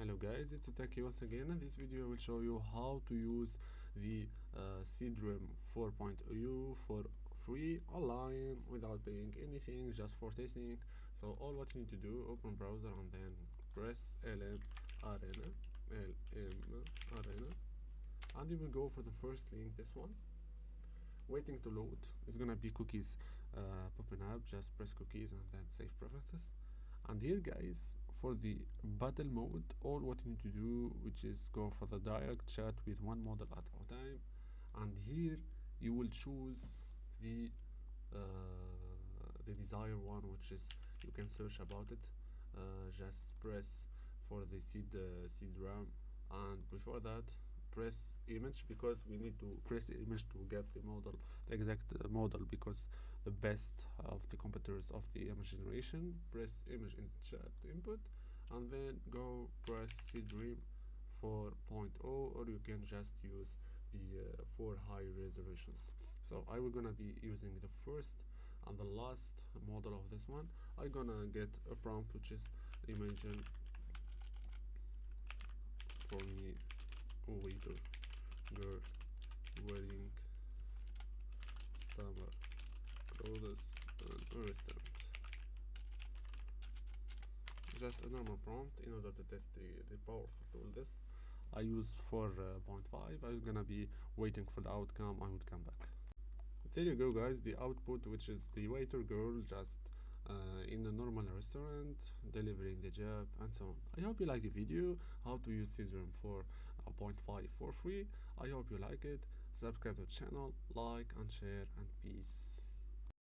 Hello guys, it's Taki once again. In this video I will show you how to use the Seedream 4.0 for free online without paying anything, just for testing. So all what you need to do, open browser and then press LM Arena, and you will go for the first link, this one. Waiting to load. It's gonna be cookies popping up. Just press cookies and then save preferences. And here guys, for the battle mode, all what you need to do, which is go for the direct chat with one model at a time, and here you will choose the desired one, which is you can search about it. Just press for the Seedream, and before that press image, because we need to press the image to get the model, the exact model, because the best of the competitors of the image generation. Press image in chat input, and then go press Seedream 4.0, or you can just use the for high resolutions. So I will gonna be using the first and the last model of this one. I'm gonna get a prompt which is imagine for me a waiter girl wearing summer clothes in a restaurant. Just a normal prompt in order to test the powerful tool. This I used for 0.5. I'm gonna be waiting for the outcome. I will come back. There you go guys, the output, which is the waiter girl just in a normal restaurant delivering the job and so on. I hope you like the video how to use Seedream 4.5 for free. I hope you like it. Subscribe to the channel, like and share, and peace.